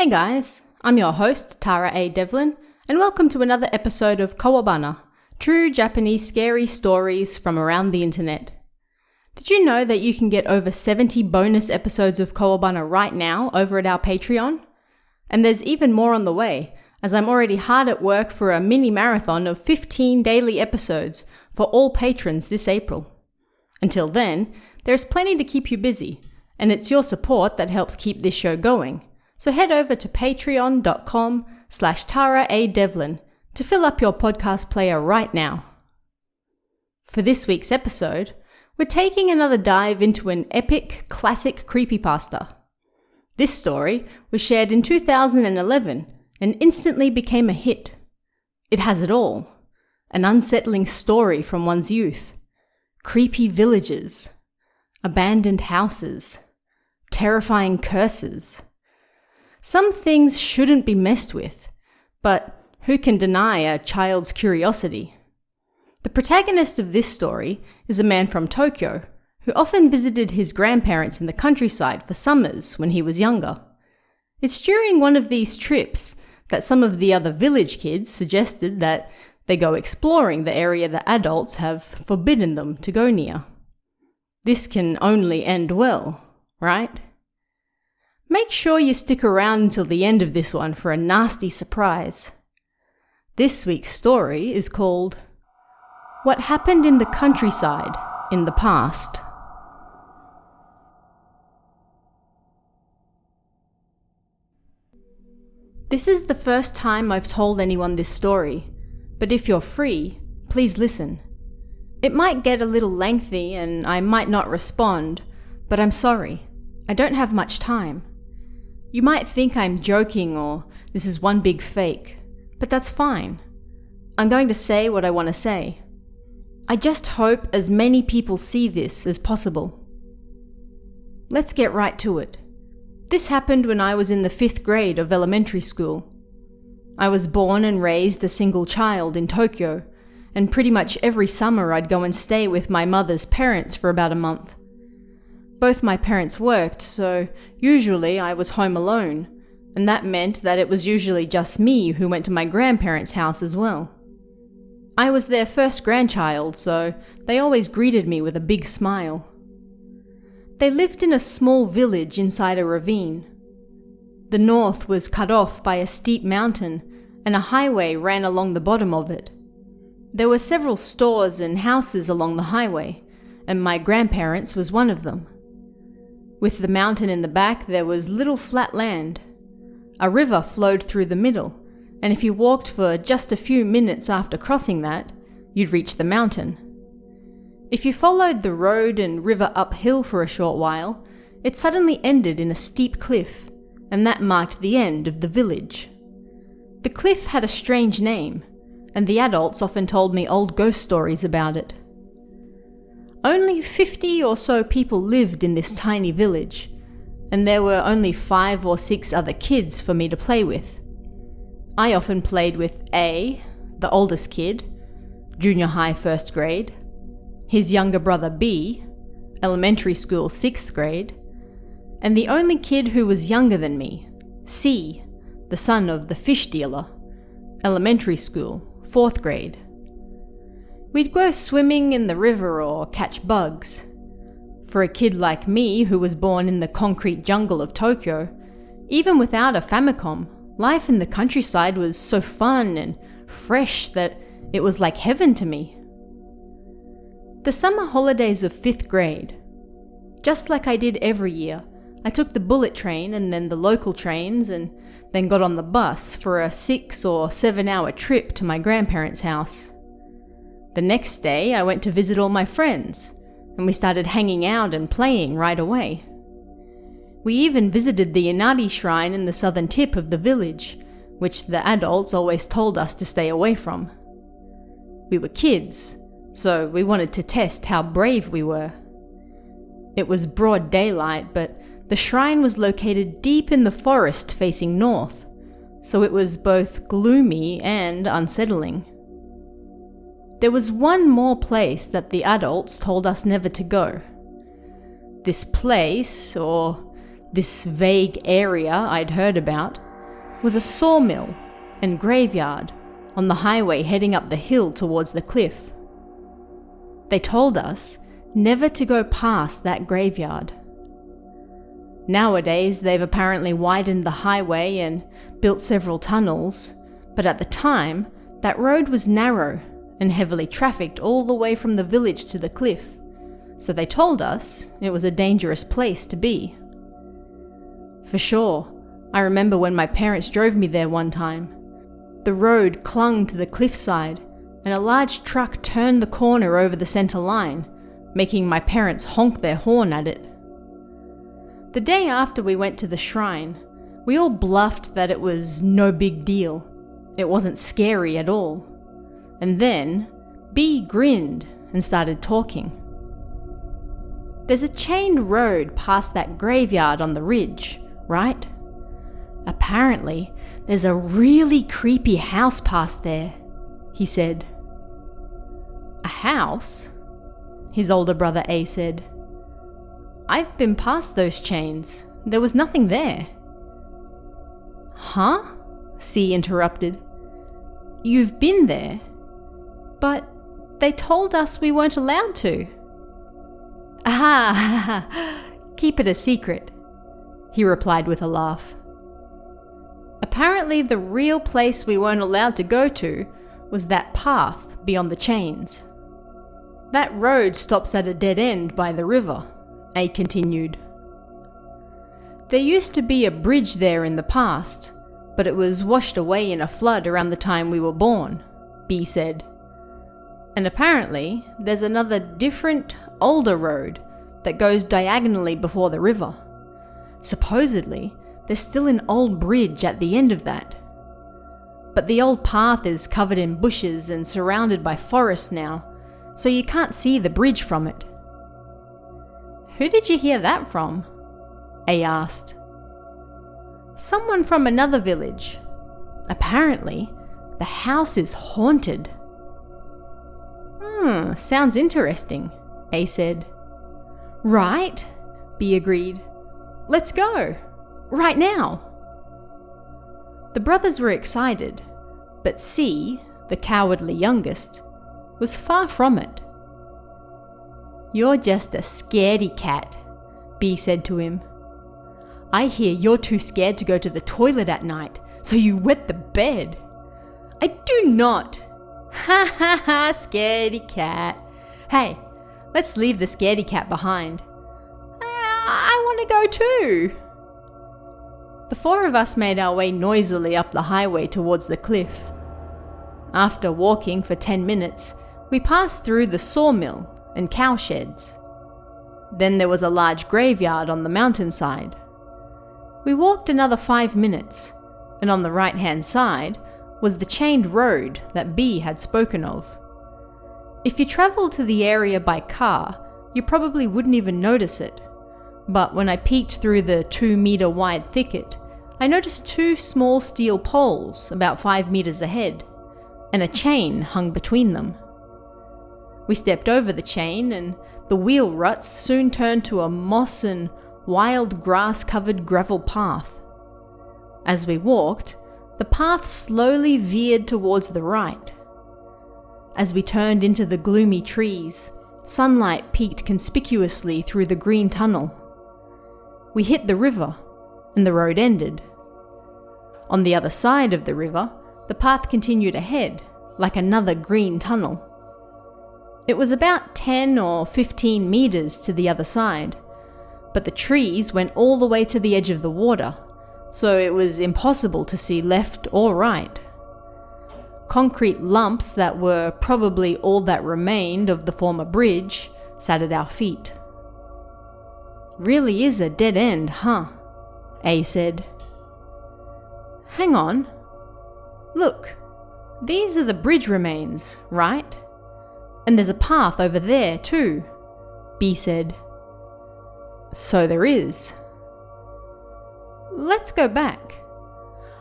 Hey guys, I'm your host, Tara A. Devlin, and welcome to another episode of Kowabana, true Japanese scary stories from around the internet. Did you know that you can get over 70 bonus episodes of Kowabana right now over at our Patreon? And there's even more on the way, as I'm already hard at work for a mini marathon of 15 daily episodes for all patrons this April. Until then, there's plenty to keep you busy, and it's your support that helps keep this show going. So head over to patreon.com/TaraADevlin to fill up your podcast player right now. For this week's episode, we're taking another dive into an epic classic creepypasta. This story was shared in 2011 and instantly became a hit. It has it all. An unsettling story from one's youth. Creepy villages. Abandoned houses. Terrifying curses. Some things shouldn't be messed with, but who can deny a child's curiosity? The protagonist of this story is a man from Tokyo who often visited his grandparents in the countryside for summers when he was younger. It's during one of these trips that some of the other village kids suggested that they go exploring the area the adults have forbidden them to go near. This can only end well, right? Make sure you stick around until the end of this one for a nasty surprise. This week's story is called What Happened in the Countryside in the Past. This is the first time I've told anyone this story, but if you're free, please listen. It might get a little lengthy and I might not respond, but I'm sorry. I don't have much time. You might think I'm joking or this is one big fake, but that's fine. I'm going to say what I want to say. I just hope as many people see this as possible. Let's get right to it. This happened when I was in the 5th grade of elementary school. I was born and raised a single child in Tokyo, and pretty much every summer I'd go and stay with my mother's parents for about a month. Both my parents worked, so usually I was home alone, and that meant that it was usually just me who went to my grandparents' house as well. I was their first grandchild, so they always greeted me with a big smile. They lived in a small village inside a ravine. The north was cut off by a steep mountain, and a highway ran along the bottom of it. There were several stores and houses along the highway, and my grandparents' was one of them. With the mountain in the back, there was little flat land. A river flowed through the middle, and if you walked for just a few minutes after crossing that, you'd reach the mountain. If you followed the road and river uphill for a short while, it suddenly ended in a steep cliff, and that marked the end of the village. The cliff had a strange name, and the adults often told me old ghost stories about it. Only 50 or so people lived in this tiny village, and there were only 5 or 6 other kids for me to play with. I often played with A, the oldest kid, junior high 1st grade, his younger brother B, elementary school 6th grade, and the only kid who was younger than me, C, the son of the fish dealer, elementary school 4th grade. We'd go swimming in the river or catch bugs. For a kid like me who was born in the concrete jungle of Tokyo, even without a Famicom, life in the countryside was so fun and fresh that it was like heaven to me. The summer holidays of 5th grade. Just like I did every year, I took the bullet train and then the local trains and then got on the bus for a 6 or 7 hour trip to my grandparents' house. The next day, I went to visit all my friends, and we started hanging out and playing right away. We even visited the Inari shrine in the southern tip of the village, which the adults always told us to stay away from. We were kids, so we wanted to test how brave we were. It was broad daylight, but the shrine was located deep in the forest facing north, so it was both gloomy and unsettling. There was one more place that the adults told us never to go. This place, or this vague area I'd heard about, was a sawmill and graveyard on the highway heading up the hill towards the cliff. They told us never to go past that graveyard. Nowadays, they've apparently widened the highway and built several tunnels, but at the time, that road was narrow and heavily trafficked all the way from the village to the cliff, so they told us it was a dangerous place to be. For sure, I remember when my parents drove me there one time. The road clung to the cliffside, and a large truck turned the corner over the center line, making my parents honk their horn at it. The day after we went to the shrine, we all bluffed that it was no big deal. It wasn't scary at all. And then, B grinned and started talking. There's a chained road past that graveyard on the ridge, right? Apparently, there's a really creepy house past there, he said. A house? His older brother A said. I've been past those chains. There was nothing there. Huh? C interrupted. You've been there? But they told us we weren't allowed to. Ah, keep it a secret, he replied with a laugh. Apparently the real place we weren't allowed to go to was that path beyond the chains. That road stops at a dead end by the river, A continued. There used to be a bridge there in the past, but it was washed away in a flood around the time we were born, B said. And apparently there's another different, older road that goes diagonally before the river. Supposedly, there's still an old bridge at the end of that. But the old path is covered in bushes and surrounded by forests now, so you can't see the bridge from it. Who did you hear that from? A asked. Someone from another village. Apparently, the house is haunted. Sounds interesting, A said. Right, B agreed. Let's go. Right now. The brothers were excited, but C, the cowardly youngest, was far from it. You're just a scaredy cat, B said to him. I hear you're too scared to go to the toilet at night, so you wet the bed. I do not. Ha ha ha, scaredy cat. Hey, let's leave the scaredy cat behind. I want to go too. The four of us made our way noisily up the highway towards the cliff. After walking for 10 minutes, we passed through the sawmill and cow sheds. Then there was a large graveyard on the mountainside. We walked another 5 minutes, and on the right-hand side was the chained road that B had spoken of. If you travelled to the area by car, you probably wouldn't even notice it. But when I peeked through the 2-meter wide thicket, I noticed 2 small steel poles about 5 meters ahead, and a chain hung between them. We stepped over the chain, and the wheel ruts soon turned to a moss and wild grass-covered gravel path. As we walked, the path slowly veered towards the right. As we turned into the gloomy trees, sunlight peeked conspicuously through the green tunnel. We hit the river, and the road ended. On the other side of the river, the path continued ahead, like another green tunnel. It was about 10 or 15 meters to the other side, but the trees went all the way to the edge of the water, so it was impossible to see left or right. Concrete lumps that were probably all that remained of the former bridge sat at our feet. Really is a dead end, huh? A said. Hang on. Look, these are the bridge remains, right? And there's a path over there too, B said. So there is. Let's go back.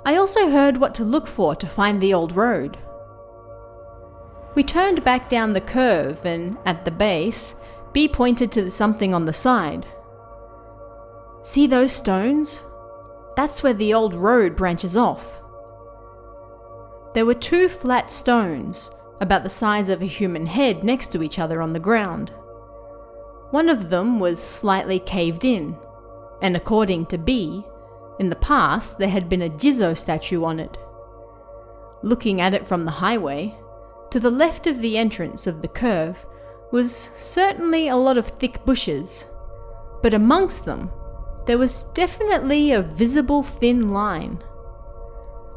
I also heard what to look for to find the old road. We turned back down the curve and, at the base, B pointed to something on the side. See those stones? That's where the old road branches off. There were 2 flat stones, about the size of a human head, next to each other on the ground. One of them was slightly caved in, and according to B, in the past there had been a Jizzo statue on it. Looking at it from the highway, to the left of the entrance of the curve was certainly a lot of thick bushes, but amongst them there was definitely a visible thin line.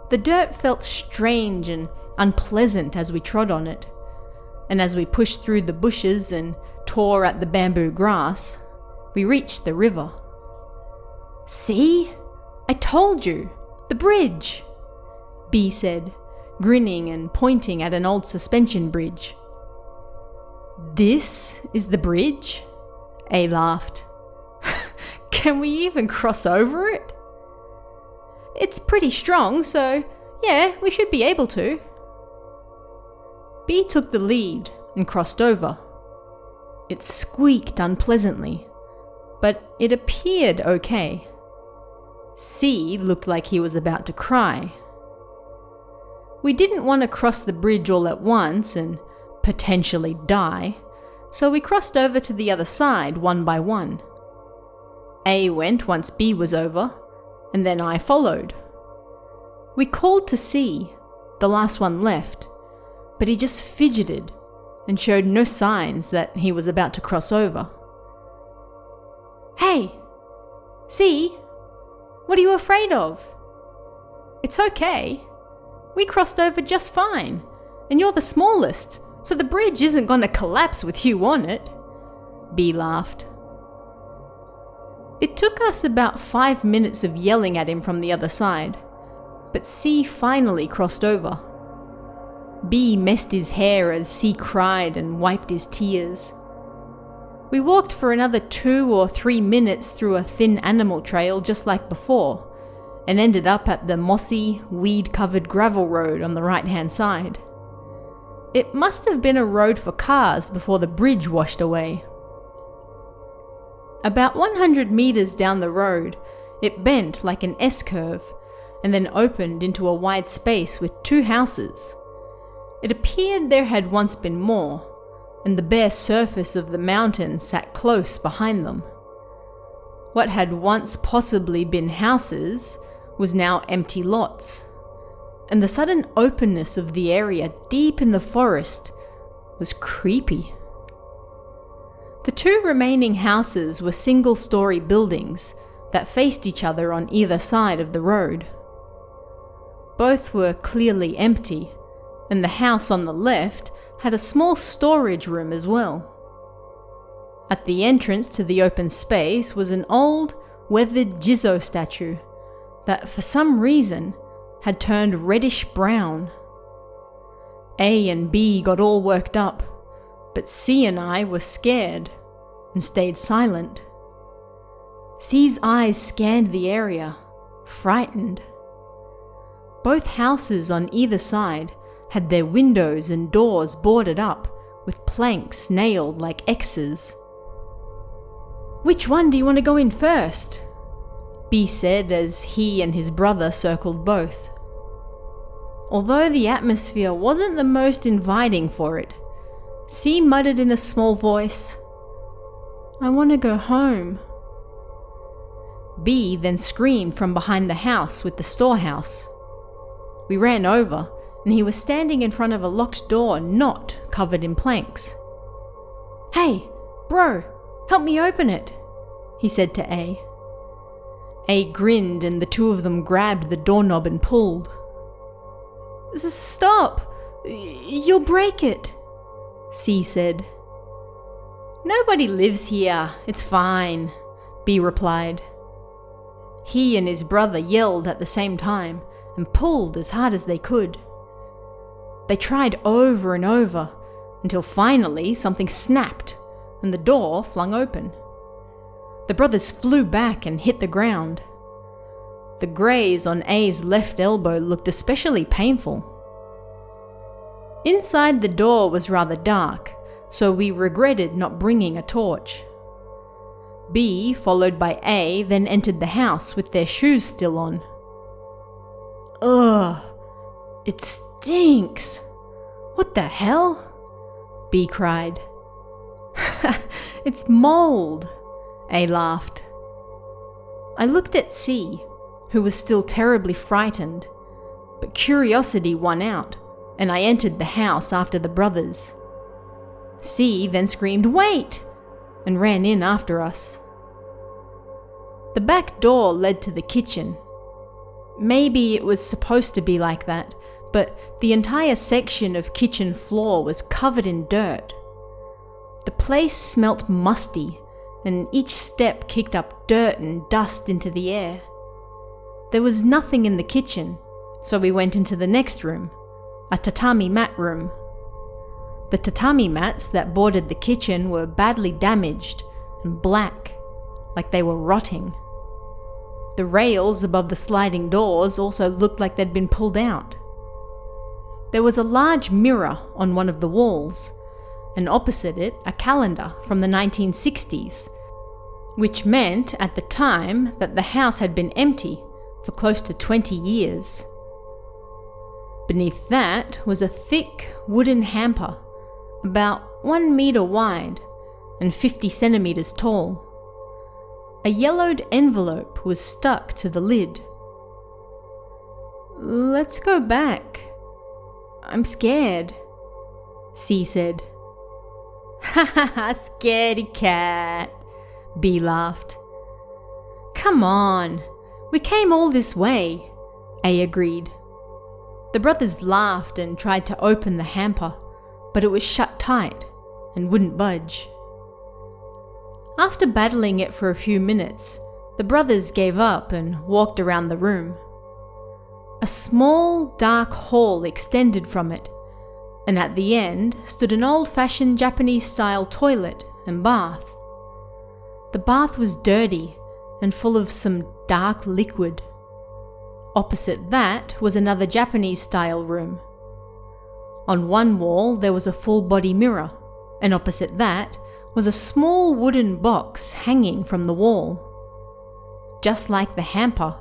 The dirt felt strange and unpleasant as we trod on it, and as we pushed through the bushes and tore at the bamboo grass, we reached the river. "See? I told you! The bridge!" B said, grinning and pointing at an old suspension bridge. "This is the bridge?" A laughed. "Can we even cross over it?" "It's pretty strong, so yeah, we should be able to." B took the lead and crossed over. It squeaked unpleasantly, but it appeared okay. C looked like he was about to cry. We didn't want to cross the bridge all at once and potentially die, so we crossed over to the other side one by one. A went once B was over, and then I followed. We called to C, the last one left, but he just fidgeted and showed no signs that he was about to cross over. "Hey, C, what are you afraid of?" "It's okay. We crossed over just fine, and you're the smallest, so the bridge isn't going to collapse with you on it." B laughed. It took us about 5 minutes of yelling at him from the other side, but C finally crossed over. B messed his hair as C cried and wiped his tears. We walked for another 2 or 3 minutes through a thin animal trail just like before, and ended up at the mossy, weed-covered gravel road on the right-hand side. It must have been a road for cars before the bridge washed away. About 100 meters down the road, it bent like an S-curve, and then opened into a wide space with 2 houses. It appeared there had once been more, and the bare surface of the mountain sat close behind them. What had once possibly been houses was now empty lots, and the sudden openness of the area deep in the forest was creepy. The 2 remaining houses were single-story buildings that faced each other on either side of the road. Both were clearly empty, and the house on the left had a small storage room as well. At the entrance to the open space was an old, weathered Jizzo statue that, for some reason, had turned reddish-brown. A and B got all worked up, but C and I were scared and stayed silent. C's eyes scanned the area, frightened. Both houses on either side had their windows and doors boarded up with planks nailed like X's. "Which one do you want to go in first?" B said as he and his brother circled both. Although the atmosphere wasn't the most inviting for it, C muttered in a small voice, "I want to go home." B then screamed from behind the house with the storehouse. We ran over, and he was standing in front of a locked door not covered in planks. "Hey, bro, help me open it," he said to A. A grinned and the 2 of them grabbed the doorknob and pulled. "Stop! You'll break it," C said. "Nobody lives here, it's fine," B replied. He and his brother yelled at the same time and pulled as hard as they could. They tried over and over until finally something snapped and the door flung open. The brothers flew back and hit the ground. The graze on A's left elbow looked especially painful. Inside the door was rather dark, so we regretted not bringing a torch. B, followed by A, then entered the house with their shoes still on. Ugh, it stinks. What the hell? B cried. It's mold, A laughed. I looked at C, who was still terribly frightened, but curiosity won out, and I entered the house after the brothers. C then screamed, "Wait!" and ran in after us. The back door led to the kitchen. Maybe it was supposed to be like that, but the entire section of kitchen floor was covered in dirt. The place smelt musty, and each step kicked up dirt and dust into the air. There was nothing in the kitchen, so we went into the next room, a tatami mat room. The tatami mats that bordered the kitchen were badly damaged and black, like they were rotting. The rails above the sliding doors also looked like they'd been pulled out. There was a large mirror on one of the walls, and opposite it a calendar from the 1960s, which meant at the time that the house had been empty for close to 20 years. Beneath that was a thick wooden hamper, about 1 meter wide and 50 centimeters tall. A yellowed envelope was stuck to the lid. "Let's go back. I'm scared," C said. "Ha ha ha, scaredy cat," B laughed. "Come on, we came all this way," A agreed. The brothers laughed and tried to open the hamper, but it was shut tight and wouldn't budge. After battling it for a few minutes, the brothers gave up and walked around the room. A small, dark hall extended from it, and at the end stood an old-fashioned Japanese-style toilet and bath. The bath was dirty and full of some dark liquid. Opposite that was another Japanese-style room. On one wall there was a full-body mirror, and opposite that was a small wooden box hanging from the wall. Just like the hamper,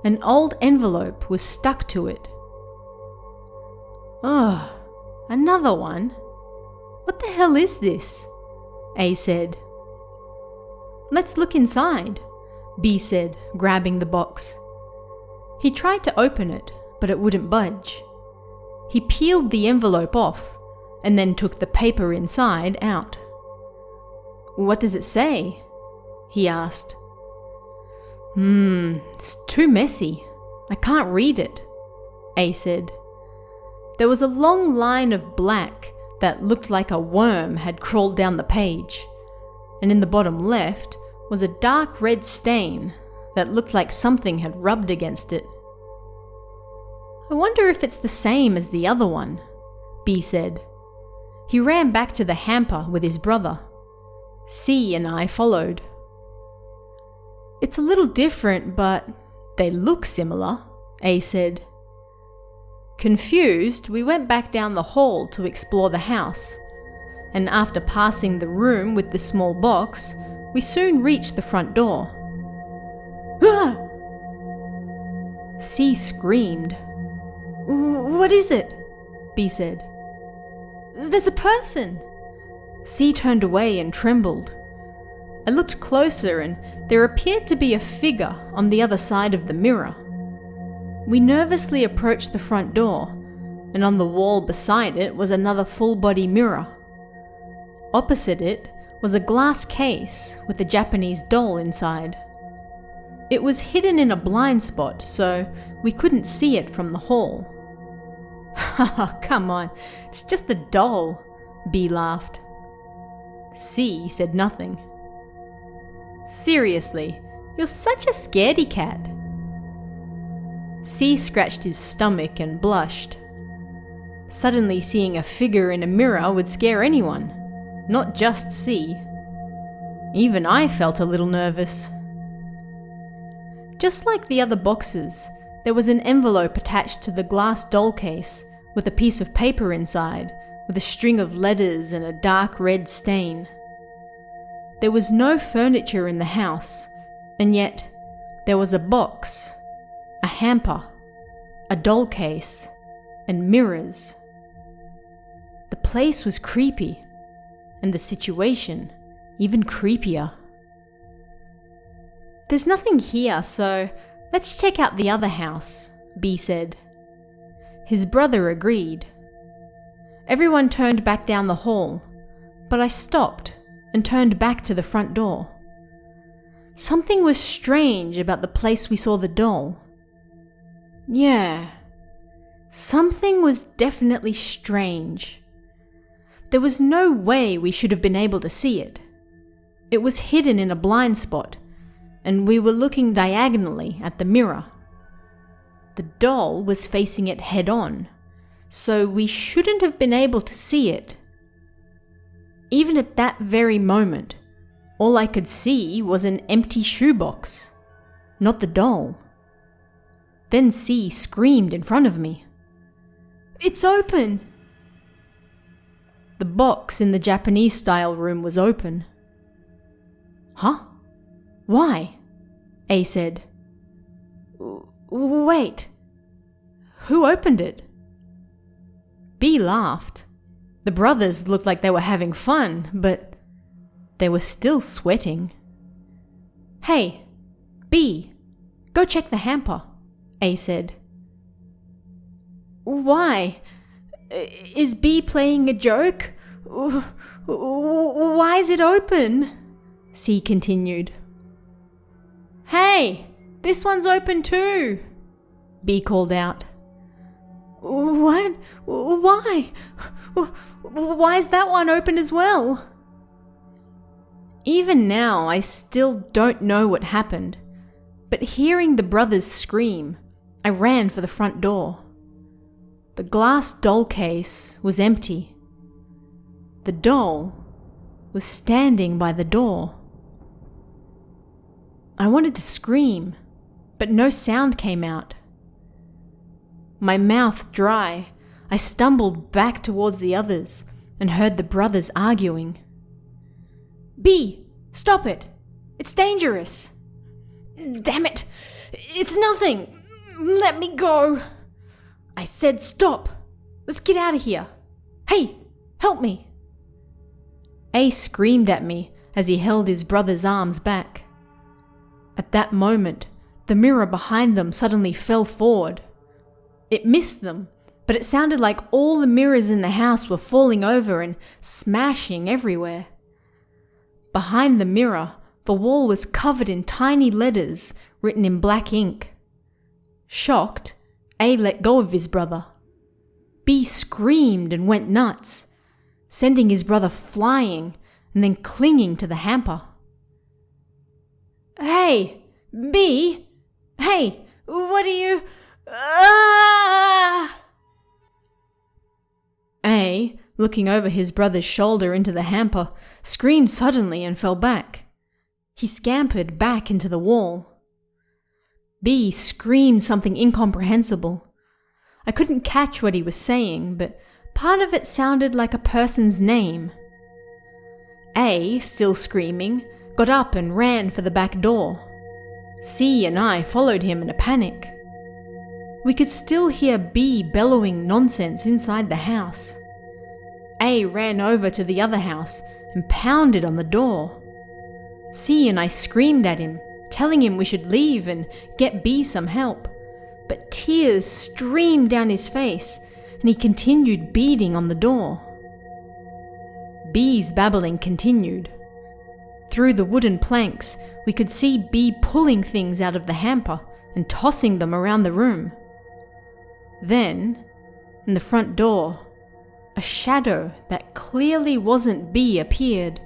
an old envelope was stuck to it. "Oh, another one? What the hell is this?" A said. "Let's look inside," B said, grabbing the box. He tried to open it, but it wouldn't budge. He peeled the envelope off, and then took the paper inside out. "What does it say?" he asked. It's too messy. I can't read it," A said. There was a long line of black that looked like a worm had crawled down the page, and in the bottom left was a dark red stain that looked like something had rubbed against it. "I wonder if it's the same as the other one," B said. He ran back to the hamper with his brother. C and I followed. "It's a little different, but they look similar," A said. Confused, we went back down the hall to explore the house, and after passing the room with the small box, we soon reached the front door. "Ah!" C screamed. "What is it?" B said. "There's a person." C turned away and trembled. I looked closer and there appeared to be a figure on the other side of the mirror. We nervously approached the front door, and on the wall beside it was another full-body mirror. Opposite it was a glass case with a Japanese doll inside. It was hidden in a blind spot, so we couldn't see it from the hall. "Haha, come on, it's just a doll," B laughed. C said nothing. "Seriously, you're such a scaredy cat." C scratched his stomach and blushed. Suddenly seeing a figure in a mirror would scare anyone, not just C. Even I felt a little nervous. Just like the other boxes, there was an envelope attached to the glass doll case with a piece of paper inside with a string of letters and a dark red stain. There was no furniture in the house, and yet there was a box, a hamper, a doll case, and mirrors. The place was creepy, and the situation even creepier. "There's nothing here, so let's check out the other house," B said. His brother agreed. Everyone turned back down the hall, but I stopped and turned back to the front door. Something was strange about the place we saw the doll. Yeah, something was definitely strange. There was no way we should have been able to see it. It was hidden in a blind spot, and we were looking diagonally at the mirror. The doll was facing it head on, so we shouldn't have been able to see it. Even at that very moment, all I could see was an empty shoebox, not the doll. Then C screamed in front of me. "It's open!" The box in the Japanese-style room was open. "Huh? Why?" A said. "Wait. Who opened it?" B laughed. The brothers looked like they were having fun, but they were still sweating. "Hey, B, go check the hamper," A said. "Why? Is B playing a joke? Why is it open?" C continued. "Hey, this one's open too," B called out. "What? Why? Why is that one open as well?" Even now, I still don't know what happened, but hearing the brothers scream, I ran for the front door. The glass doll case was empty. The doll was standing by the door. I wanted to scream, but no sound came out. My mouth dry, I stumbled back towards the others and heard the brothers arguing. "B, stop it! It's dangerous!" "Damn it! It's nothing! Let me go!" I said stop! Let's get out of here! Hey, help me! A screamed at me as he held his brother's arms back. At that moment, the mirror behind them suddenly fell forward. It missed them, but it sounded like all the mirrors in the house were falling over and smashing everywhere. Behind the mirror, the wall was covered in tiny letters written in black ink. Shocked, A let go of his brother. B screamed and went nuts, sending his brother flying and then clinging to the hamper. "Hey, B! Hey, what are you... Ah!" A, looking over his brother's shoulder into the hamper, screamed suddenly and fell back. He scampered back into the wall. B screamed something incomprehensible. I couldn't catch what he was saying, but part of it sounded like a person's name. A, still screaming, got up and ran for the back door. C and I followed him in a panic. We could still hear B bellowing nonsense inside the house. A ran over to the other house and pounded on the door. C and I screamed at him, telling him we should leave and get B some help, but tears streamed down his face and he continued beating on the door. B's babbling continued. Through the wooden planks, we could see B pulling things out of the hamper and tossing them around the room. Then, in the front door, a shadow that clearly wasn't B appeared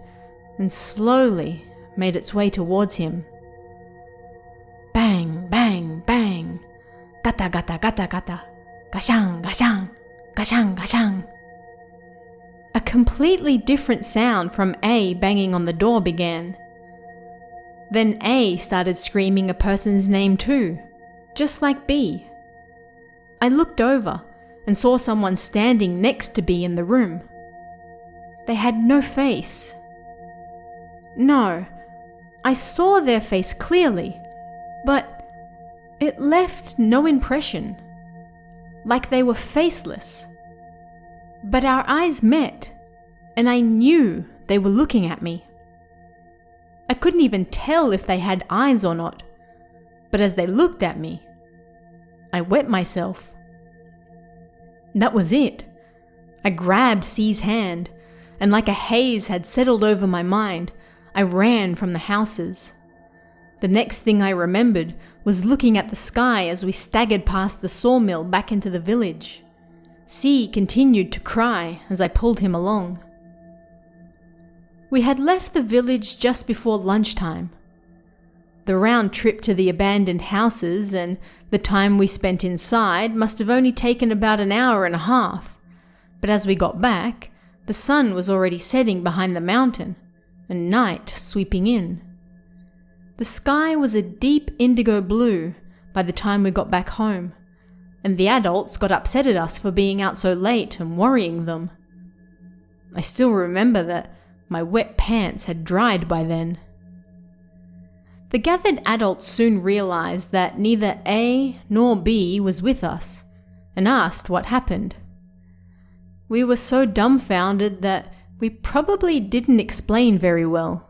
and slowly made its way towards him. Bang, bang, bang. Gata, gata, gata, gata. Gashang, gashang, gashang, gashang. A completely different sound from A banging on the door began. Then A started screaming a person's name too, just like B. I looked over and saw someone standing next to B in the room. They had no face. No, I saw their face clearly, but it left no impression, like they were faceless. But our eyes met, and I knew they were looking at me. I couldn't even tell if they had eyes or not, but as they looked at me, I wet myself. That was it. I grabbed C's hand, and like a haze had settled over my mind, I ran from the houses. The next thing I remembered was looking at the sky as we staggered past the sawmill back into the village. C continued to cry as I pulled him along. We had left the village just before lunchtime. The round trip to the abandoned houses and the time we spent inside must have only taken about an hour and a half, but as we got back, the sun was already setting behind the mountain and night sweeping in. The sky was a deep indigo blue by the time we got back home, and the adults got upset at us for being out so late and worrying them. I still remember that my wet pants had dried by then. The gathered adults soon realized that neither A nor B was with us and asked what happened. We were so dumbfounded that we probably didn't explain very well.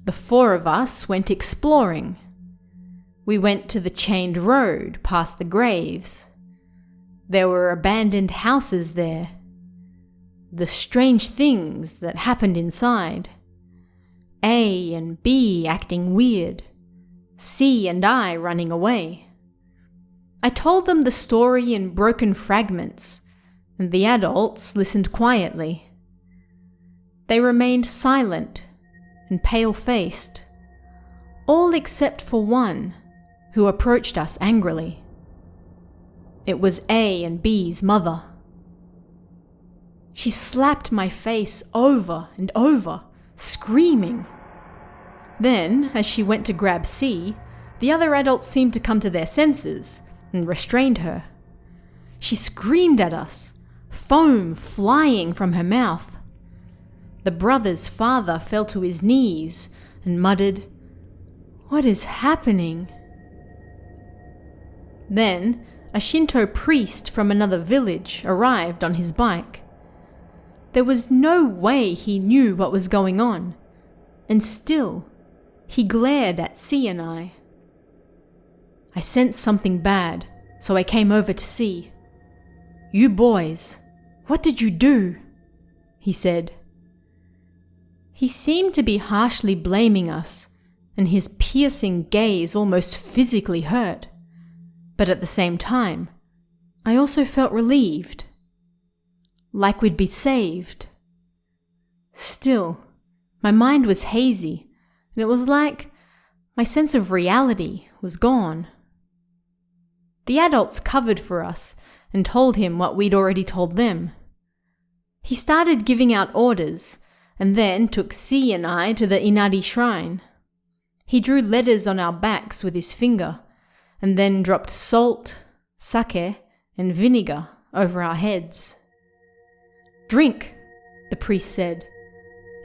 The four of us went exploring. We went to the chained road past the graves. There were abandoned houses there. The strange things that happened inside. A and B acting weird. C and I running away. I told them the story in broken fragments, and the adults listened quietly. They remained silent and pale-faced, all except for one who approached us angrily. It was A and B's mother. She slapped my face over and over, screaming. Then, as she went to grab C, the other adults seemed to come to their senses and restrained her. She screamed at us, foam flying from her mouth. The brother's father fell to his knees and muttered, "What is happening?" Then, a Shinto priest from another village arrived on his bike. There was no way he knew what was going on, and still, he glared at C and I. I sensed something bad, so I came over to see. "You boys, what did you do?" he said. He seemed to be harshly blaming us, and his piercing gaze almost physically hurt. But at the same time, I also felt relieved. Like we'd be saved. Still, my mind was hazy, and it was like my sense of reality was gone. The adults covered for us and told him what we'd already told them. He started giving out orders, and then took C and I to the Inari shrine. He drew letters on our backs with his finger, and then dropped salt, sake, and vinegar over our heads. "Drink," the priest said,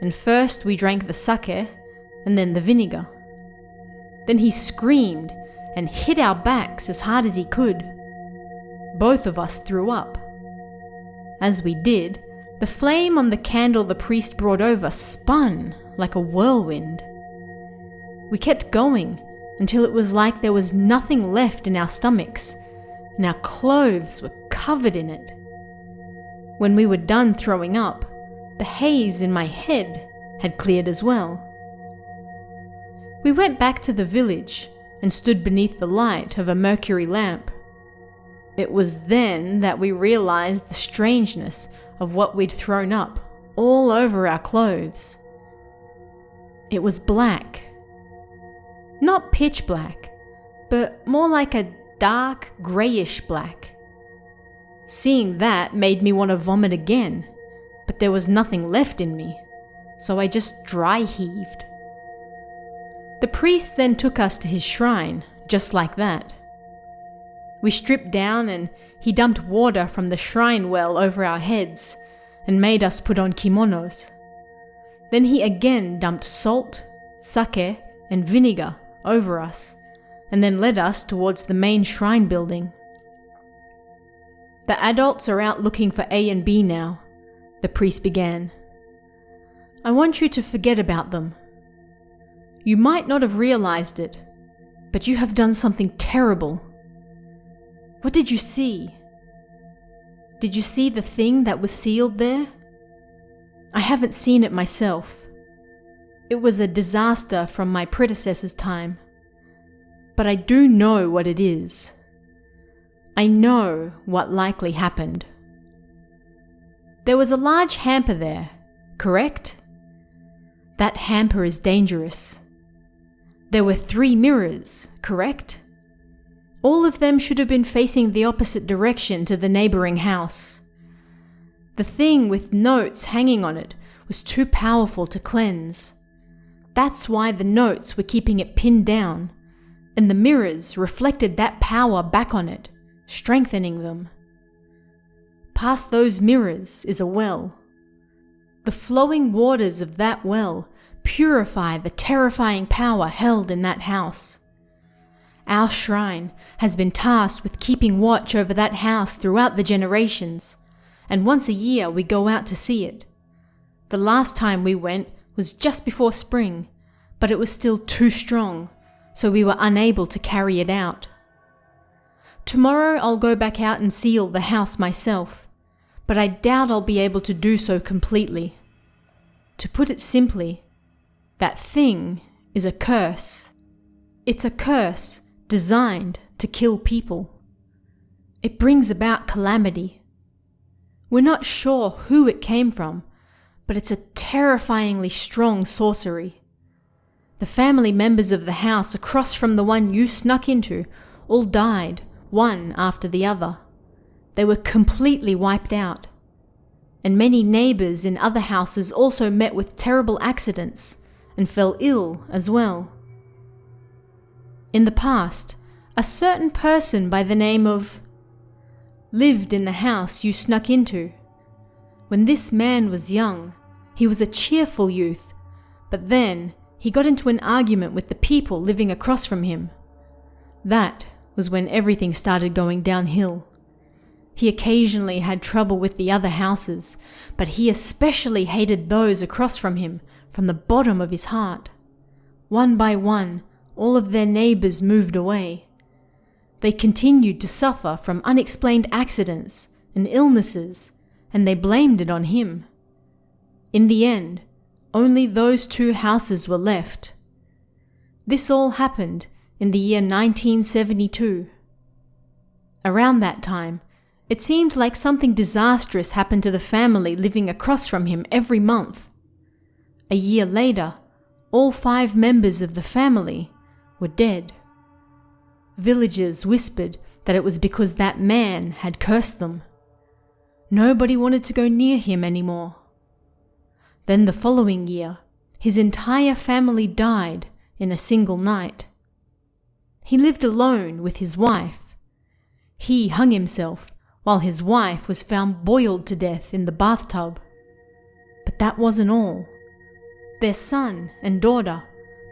and first we drank the sake, and then the vinegar. Then he screamed and hit our backs as hard as he could. Both of us threw up. As we did, the flame on the candle the priest brought over spun like a whirlwind. We kept going until it was like there was nothing left in our stomachs, and our clothes were covered in it. When we were done throwing up, the haze in my head had cleared as well. We went back to the village and stood beneath the light of a mercury lamp. It was then that we realized the strangeness of what we'd thrown up all over our clothes. It was black. Not pitch black, but more like a dark greyish black. Seeing that made me want to vomit again, but there was nothing left in me, so I just dry heaved. The priest then took us to his shrine, just like that. We stripped down and he dumped water from the shrine well over our heads and made us put on kimonos. Then he again dumped salt, sake, and vinegar over us, and then led us towards the main shrine building. The adults are out looking for A and B now, the priest began. I want you to forget about them. You might not have realized it, but you have done something terrible. What did you see? Did you see the thing that was sealed there? I haven't seen it myself. It was a disaster from my predecessor's time. But I do know what it is. I know what likely happened. There was a large hamper there, correct? That hamper is dangerous. There were 3 mirrors, correct? All of them should have been facing the opposite direction to the neighboring house. The thing with notes hanging on it was too powerful to cleanse. That's why the notes were keeping it pinned down, and the mirrors reflected that power back on it, strengthening them. Past those mirrors is a well. The flowing waters of that well purify the terrifying power held in that house. Our shrine has been tasked with keeping watch over that house throughout the generations, and once a year we go out to see it. The last time we went was just before spring, but it was still too strong, so we were unable to carry it out. Tomorrow I'll go back out and seal the house myself, but I doubt I'll be able to do so completely. To put it simply, that thing is a curse. It's a curse designed to kill people. It brings about calamity. We're not sure who it came from, but it's a terrifyingly strong sorcery. The family members of the house across from the one you snuck into all died, one after the other. They were completely wiped out. And many neighbors in other houses also met with terrible accidents and fell ill as well. In the past, a certain person by the name of lived in the house you snuck into. When this man was young, he was a cheerful youth, but then he got into an argument with the people living across from him. That was when everything started going downhill. He occasionally had trouble with the other houses, but he especially hated those across from him from the bottom of his heart. One by one, all of their neighbors moved away. They continued to suffer from unexplained accidents and illnesses, and they blamed it on him. In the end, only those 2 houses were left. This all happened in the year 1972. Around that time, it seemed like something disastrous happened to the family living across from him every month. A year later, all 5 members of the family were dead. Villagers whispered that it was because that man had cursed them. Nobody wanted to go near him anymore. Then the following year, his entire family died in a single night. He lived alone with his wife. He hung himself while his wife was found boiled to death in the bathtub. But that wasn't all. Their son and daughter,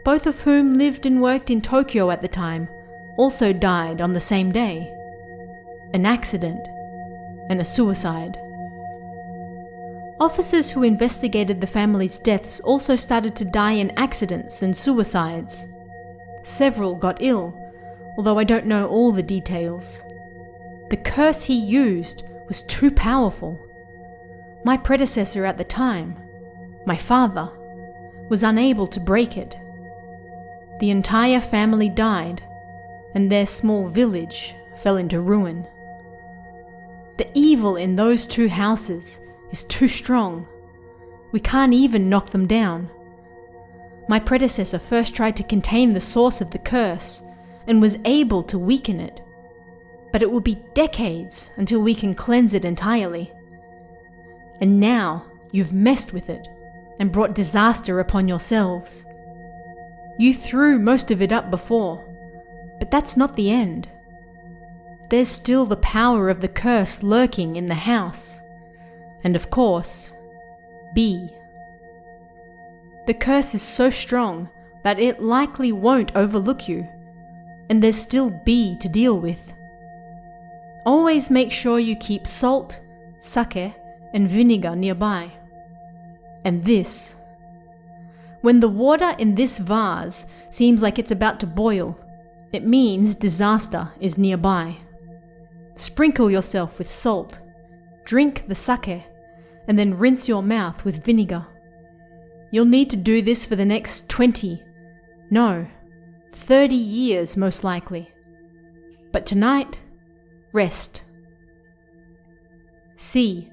both of whom lived and worked in Tokyo at the time, also died on the same day. An accident and a suicide. Officers who investigated the family's deaths also started to die in accidents and suicides. Several got ill, although I don't know all the details. The curse he used was too powerful. My predecessor at the time, my father, was unable to break it. The entire family died, and their small village fell into ruin. The evil in those 2 houses is too strong. We can't even knock them down. My predecessor first tried to contain the source of the curse and was able to weaken it. But it will be decades until we can cleanse it entirely. And now you've messed with it and brought disaster upon yourselves. You threw most of it up before, but that's not the end. There's still the power of the curse lurking in the house. And of course, B. The curse is so strong that it likely won't overlook you, and there's still B to deal with. Always make sure you keep salt, sake, and vinegar nearby. And this. When the water in this vase seems like it's about to boil, it means disaster is nearby. Sprinkle yourself with salt, drink the sake, and then rinse your mouth with vinegar. You'll need to do this for the next 30 years most likely. But tonight, rest. C.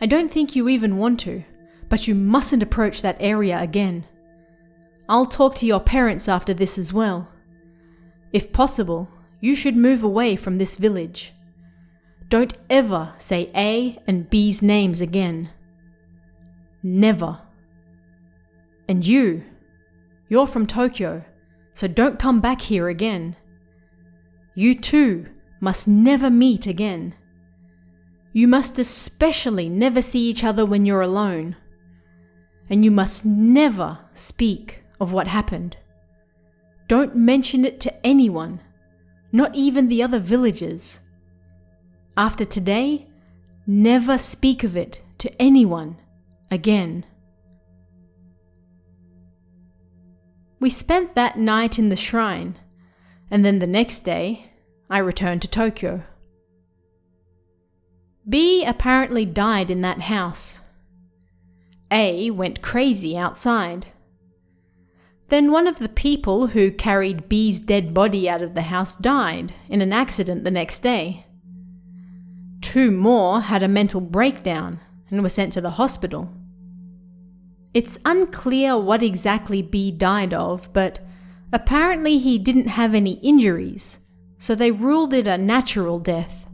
I don't think you even want to, but you mustn't approach that area again. I'll talk to your parents after this as well. If possible, you should move away from this village. Don't ever say A and B's names again. Never. And you're from Tokyo, so don't come back here again. You too must never meet again. You must especially never see each other when you're alone. And you must never speak of what happened. Don't mention it to anyone, not even the other villagers. After today, never speak of it to anyone again. We spent that night in the shrine, and then the next day, I returned to Tokyo. B apparently died in that house. A went crazy outside. Then one of the people who carried B's dead body out of the house died in an accident the next day. 2 more had a mental breakdown and were sent to the hospital. It's unclear what exactly B died of, but apparently he didn't have any injuries, so they ruled it a natural death.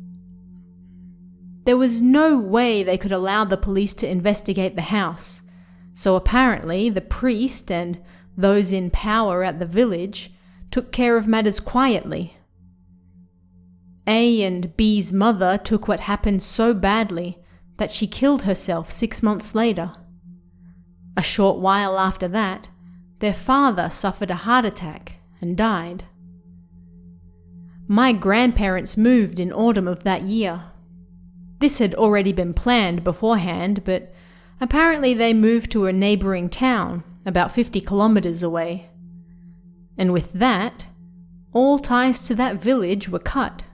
There was no way they could allow the police to investigate the house, so apparently the priest and those in power at the village took care of matters quietly. A and B's mother took what happened so badly that she killed herself 6 months later. A short while after that, their father suffered a heart attack and died. My grandparents moved in autumn of that year. This had already been planned beforehand, but apparently they moved to a neighboring town about 50 kilometers away. And with that, all ties to that village were cut.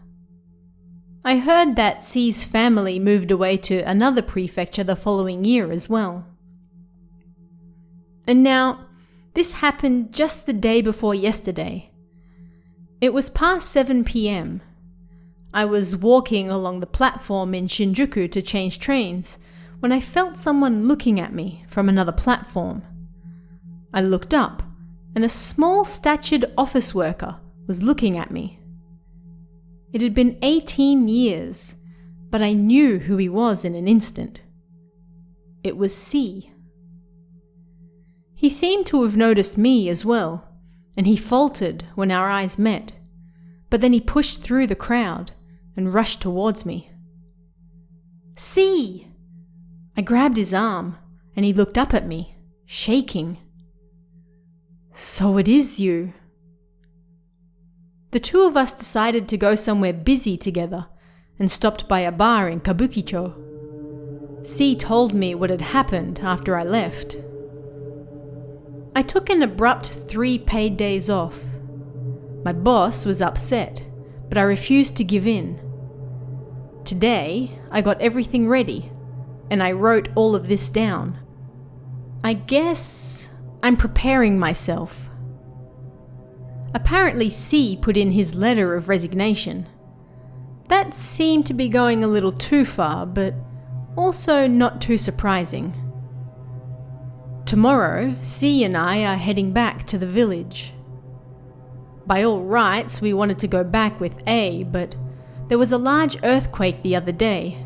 I heard that C's family moved away to another prefecture the following year as well. And now, this happened just the day before yesterday. It was past 7 p.m. I was walking along the platform in Shinjuku to change trains when I felt someone looking at me from another platform. I looked up, and a small-statured office worker was looking at me. It had been 18 years, but I knew who he was in an instant. It was C. He seemed to have noticed me as well, and he faltered when our eyes met, but then he pushed through the crowd and rushed towards me. C! I grabbed his arm, and he looked up at me, shaking. So it is you. The 2 of us decided to go somewhere busy together and stopped by a bar in Kabukicho. C told me what had happened after I left. I took an abrupt 3 paid days off. My boss was upset, but I refused to give in. Today, I got everything ready, and I wrote all of this down. I guess I'm preparing myself. Apparently C put in his letter of resignation. That seemed to be going a little too far, but also not too surprising. Tomorrow, C and I are heading back to the village. By all rights, we wanted to go back with A, but there was a large earthquake the other day,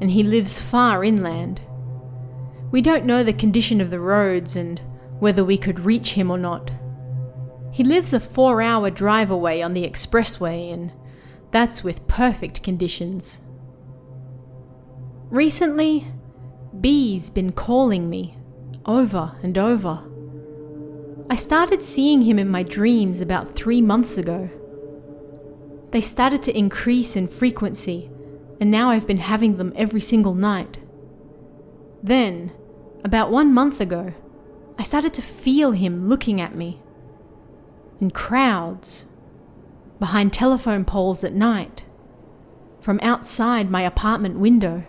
and he lives far inland. We don't know the condition of the roads and whether we could reach him or not. He lives a 4-hour drive away on the expressway, and that's with perfect conditions. Recently, B's been calling me over and over, I started seeing him in my dreams about 3 months ago. They started to increase in frequency, and now I've been having them every single night. Then, about 1 month ago, I started to feel him looking at me. In crowds, behind telephone poles at night, from outside my apartment window.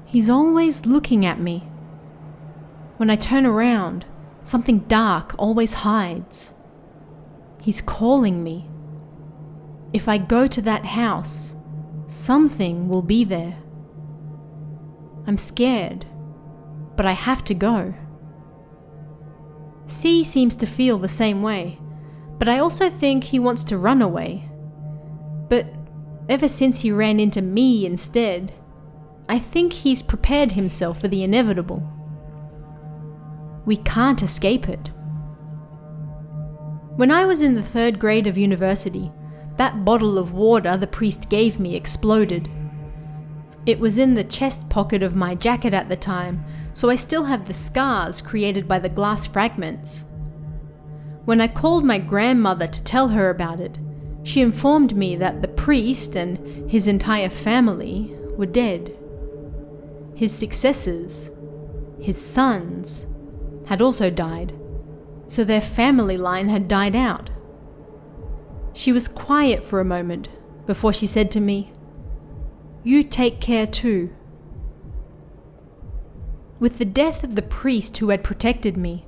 He's always looking at me. When I turn around, something dark always hides. He's calling me. If I go to that house, something will be there. I'm scared, but I have to go. C seems to feel the same way, but I also think he wants to run away. But ever since he ran into me instead, I think he's prepared himself for the inevitable. We can't escape it. When I was in the 3rd grade of university, that bottle of water the priest gave me exploded. It was in the chest pocket of my jacket at the time, so I still have the scars created by the glass fragments. When I called my grandmother to tell her about it, she informed me that the priest and his entire family were dead. His successors, his sons, had also died, so their family line had died out. She was quiet for a moment before she said to me, "You take care too." With the death of the priest who had protected me,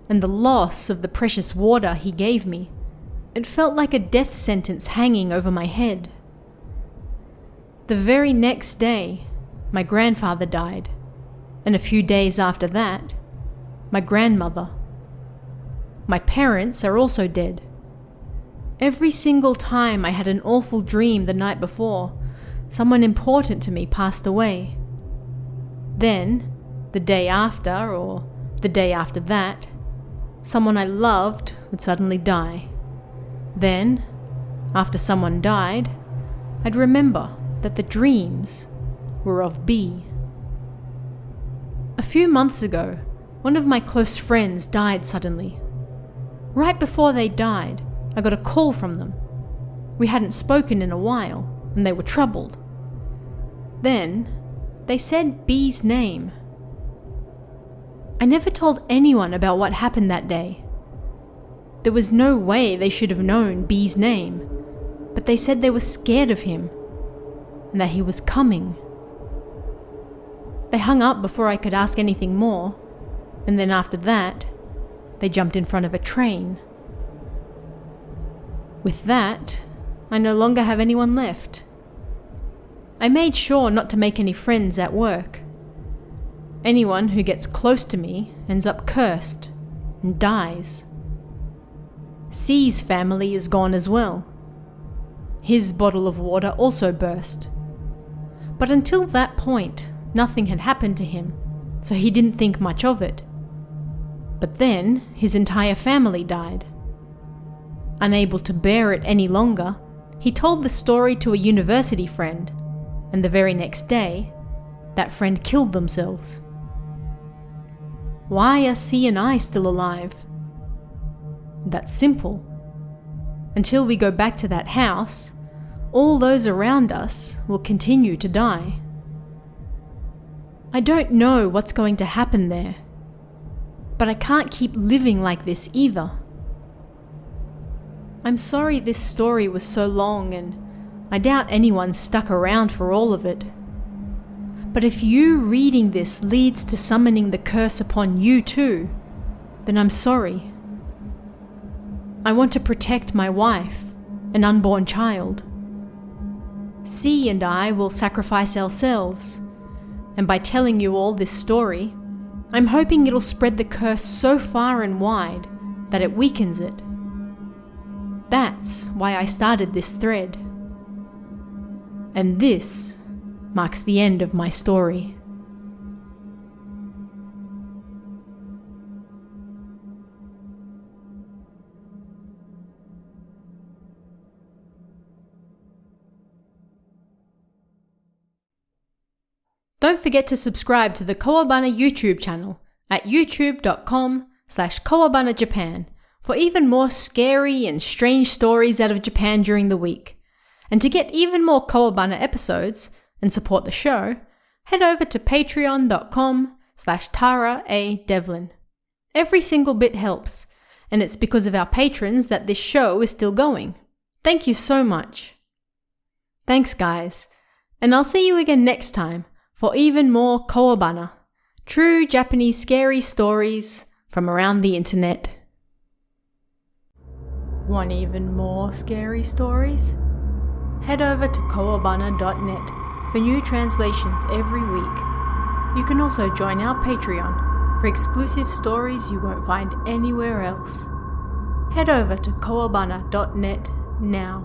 and the loss of the precious water he gave me, it felt like a death sentence hanging over my head. The very next day, my grandfather died, and a few days after that, my grandmother. My parents are also dead. Every single time I had an awful dream the night before, someone important to me passed away. Then, the day after, or the day after that, someone I loved would suddenly die. Then, after someone died, I'd remember that the dreams were of B. A few months ago, one of my close friends died suddenly. Right before they died, I got a call from them. We hadn't spoken in a while, and they were troubled. Then, they said B's name. I never told anyone about what happened that day. There was no way they should have known B's name, but they said they were scared of him, and that he was coming. They hung up before I could ask anything more, and then after that, they jumped in front of a train. With that, I no longer have anyone left. I made sure not to make any friends at work. Anyone who gets close to me ends up cursed and dies. C's family is gone as well. His bottle of water also burst. But until that point, nothing had happened to him, so he didn't think much of it. But then, his entire family died. Unable to bear it any longer, he told the story to a university friend, and the very next day, that friend killed themselves. Why are C and I still alive? That's simple. Until we go back to that house, all those around us will continue to die. I don't know what's going to happen there, but I can't keep living like this either. I'm sorry this story was so long, and I doubt anyone stuck around for all of it. But if you reading this leads to summoning the curse upon you too, then I'm sorry. I want to protect my wife, an unborn child. C and I will sacrifice ourselves, and by telling you all this story, I'm hoping it'll spread the curse so far and wide that it weakens it. That's why I started this thread. And this marks the end of my story. Don't forget to subscribe to the Kowabana YouTube channel at youtube.com/. patreon.com/Kowabana Japan for even more scary and strange stories out of Japan during the week. And to get even more Kowabana episodes and support the show, head over to patreon.com/Tara A. Devlin. Every single bit helps, and it's because of our patrons that this show is still going. Thank you so much. Thanks, guys, and I'll see you again next time for even more Kowabana, true Japanese scary stories from around the internet. Want even more scary stories? Head over to kowabana.net for new translations every week. You can also join our Patreon for exclusive stories you won't find anywhere else. Head over to kowabana.net now.